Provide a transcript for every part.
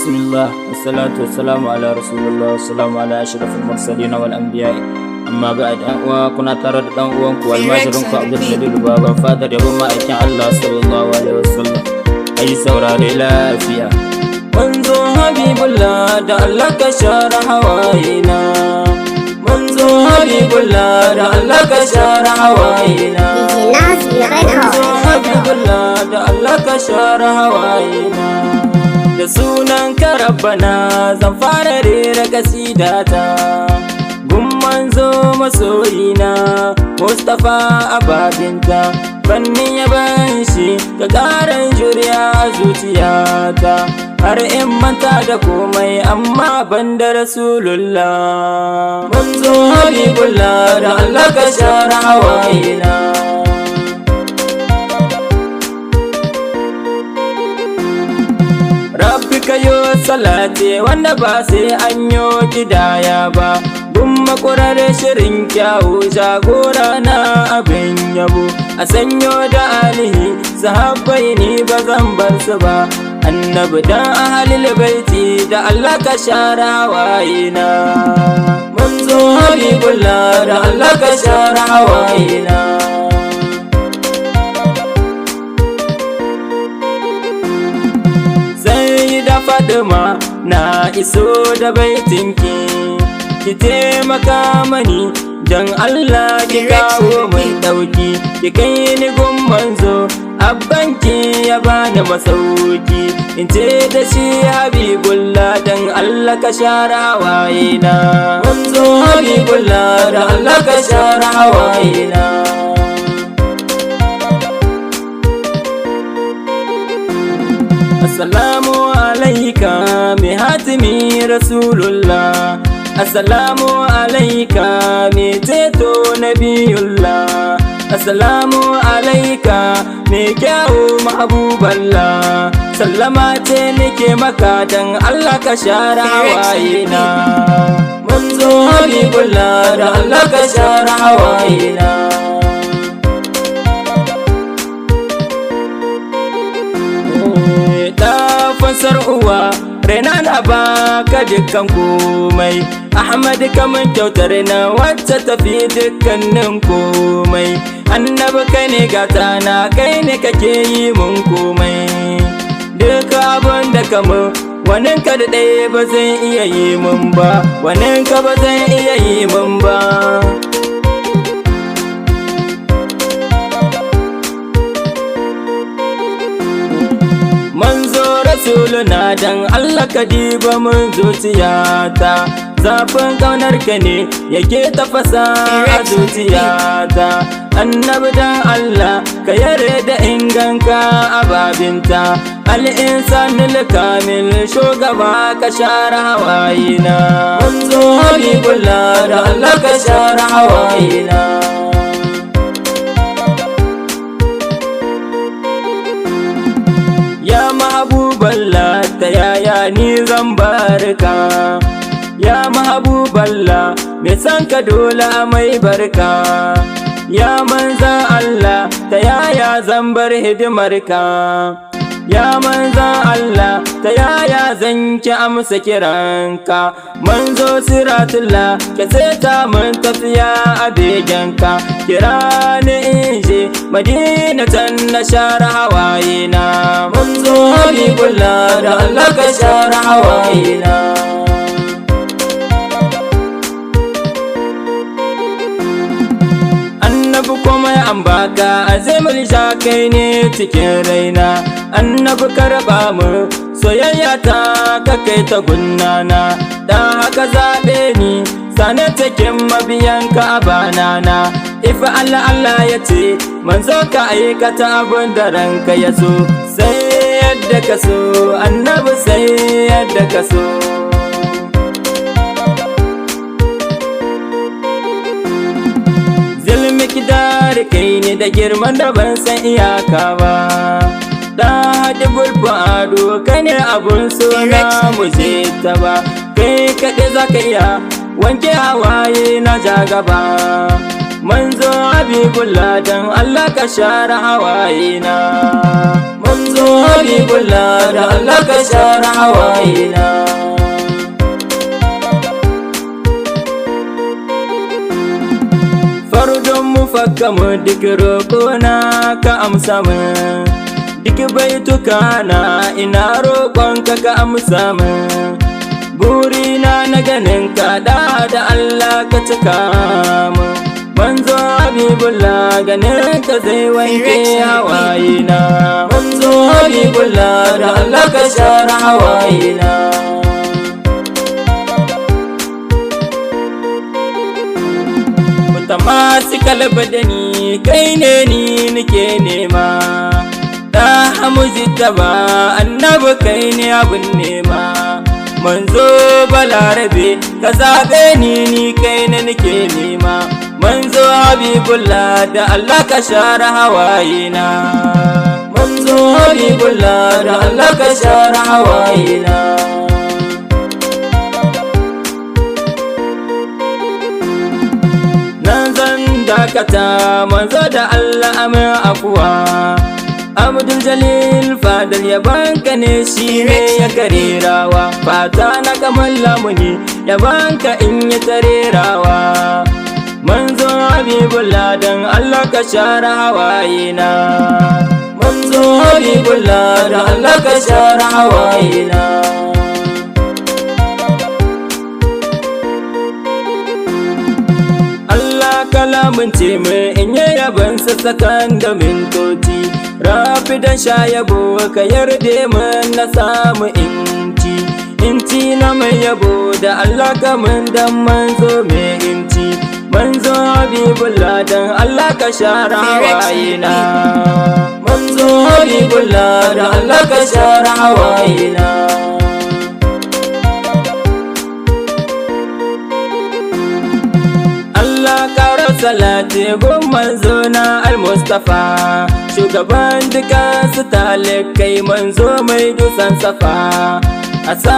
بسم الله والصلاة والسلام على رسول الله والسلام على أشرف المرسلين والأنبياء. أما بعد وكنا ترى دعوانك والماجرونك عبد الجليل بابا فادر يبون ما أكن الله صلى الله عليه وسلم أي سورة لا فيها منزو حبيب الله دا الله كشار حوائنا منزو حبيب الله دا الله كشار حوائنا منزو حبيب الله دا الله كشار حوائنا da sunan ka rabbana zan fara rera kasidata gun manzo masoyina Mustafa ababinta fannin yaban shi ka karan juriya a zuciyata har in manta da komai amma banda rasulullah manzo habibullah da Allah ka share hawayena Rabbi kayo salate wanda ba sai an yo kidaya ba gun makurar shirin kyawu jagora na abin yabo a sanyo da alihi sahabbai ni ba zan bar su ba annabi da ahlul baiti da Allah ka share hawayena manzo habibullah da Allah ka share hawayena Fatima na iso da baitinki ki taimaka mani dan Allah ki kawo mai dauki ki kai ni gun manzo abbanki ya bani masauki in ce da shi habibullah dan Allah ka share hawayena manzo habibullah da Allah ka share hawayena Assalamu alaika mi hatimi rasulullah Assalamu alaika mi teto nabiyullah Assalamu alaika mi kyawu mahbuballah sallama ce nake maka dan Allah ka share hawayena manzo habibullah da Allah ka share hawayena fansar uwa raina na baka dukkan komai Ahmad kaman kyautar na wacce tafi dukkanin komai annabi kai ne gata na kai ne kake yi mun komai duka abin da kama wannan ka da ɗaya ba zan iya yi mun ba wannan ka ba zan iya yi mun ba rasuluna dan Allah ka diba mun zuciyata zafin kaunar ka ne yake tafasa a zuciyata annabi dan Allah ka yare da inganka ababinta al-insanul kamil shugaba ka share hawayena manzo habibullah da Allah ka share hawayena mahbuballah ta yaya ni zan barka ya mahbuballah me san ka dole mai barka ya manza Allah ta yaya zan bar hidimarka ya manza Allah ta yaya zan ki amsa kiranka manzo siratullah ka seta mun tafiya a begenka kira ni inje madina tan na share hawayena manzo habibullah da Allah ka share hawayena annabi kuma an baka azimul jakai ne cikin raina annabi karba mu soyayya ta ka kai ta gunnana dan haka zabe ni sane cikin mabiyanka a banana ifa Allah Allah ya ce manzo ka aikata abin da ranka ya so sai yadda ka so annabi sai yadda ka so Mikdar kai ne da girman da ban san iyaka ba da hadibul fado kai ne abun suna muje ta ba kai kaɗai za ka iya wanke hawaye na ja gaba manzo habibullah dan Allah ka share hawayena manzo manzo habibullah da Allah ka share hawayena. Fardun mufakkamu duk roƙona ka amsa min, duk baituka na ina roƙonka ka amsa min. Burina na ganin ka da Allah ka cika min, manzo habibullah ganin ka zai wanke hawayena. Manzo habibullah da Allah ka share hawayena. Masu kalba da ni kai ne ni nake nema, da hamuzi taba annabi kai ne abin nema. Manzo balarabe ka zaɓe ni kai ne nake nema, manzo habibullah da Allah ka share hawayena. Manzo habibullah da Allah ka share hawayena. Dakata manzo da Allah amin afuwa, Abdul Jalil fadar yabanka ne shi ne ya karerawa, fata na kamar lamuni yabanka in ya tarerawa. Manzo habibullah dan Allah ka share hawayena. Manzo habibullah dan Allah ka share hawayena. Kalamin ce mai in yi yaban sassakan da mintoci, rafi da sha yabo ka yarda min na samu inci na mai yabo da Allah kamun dan manzo mai inci. Manzo habibullah dan Allah ka share hawayena. Manzo habibullah dan Allah ka share hawayena. Salati gun manzo na al-Mustafa, shugaban duka su talikai manzo mai dusan safa. A sa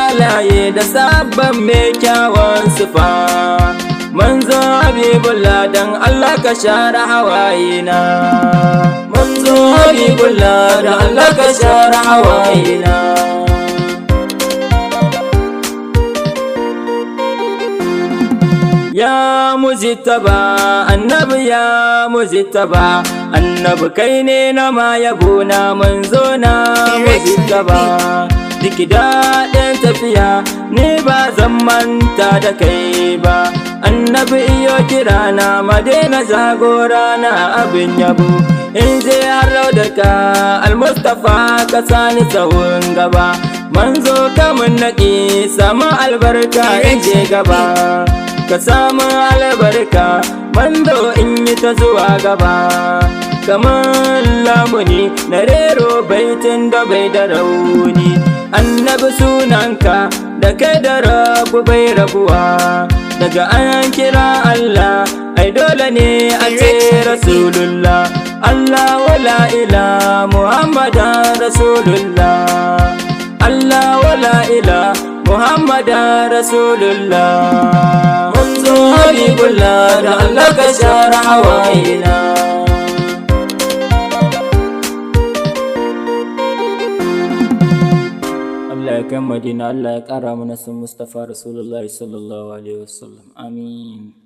alaye da sabon mai kyawun sufa, manzo habibullah dan Allah ka share hawayena. Manzo habibullah dan Allah ka share hawayena. Ya mujtaba annabi ya mujtaba, annabi kai ne na ma yabo na manzo na mujtaba. Duk daɗin tafiya ne ba zan manta da kai ba, annabi iyo kira na madina jagora na abin yabo. In je har da ka al-Mustafa ka sani tsawon gaba, manzo kamun naƙi sama albarka in je gaba. Ka samu albarka manzo in yi ta zuwa gaba, kamar lamuni na rero baitin da bai da rauni. Annabi sunanka da kai da rabu bai rabuwa, daga an kira Allah ai dole ne a ce rasulullah. Allah wala ila muhammadan rasulullah, Allah wala ila muhammadan rasulullah. Manzo habibullah da Allah ka share hawayena. Allah ya kai Madina, Allah ya ƙara mana sun Mustafa Rasulullahi sallallahu alaihi wasallam. Amin.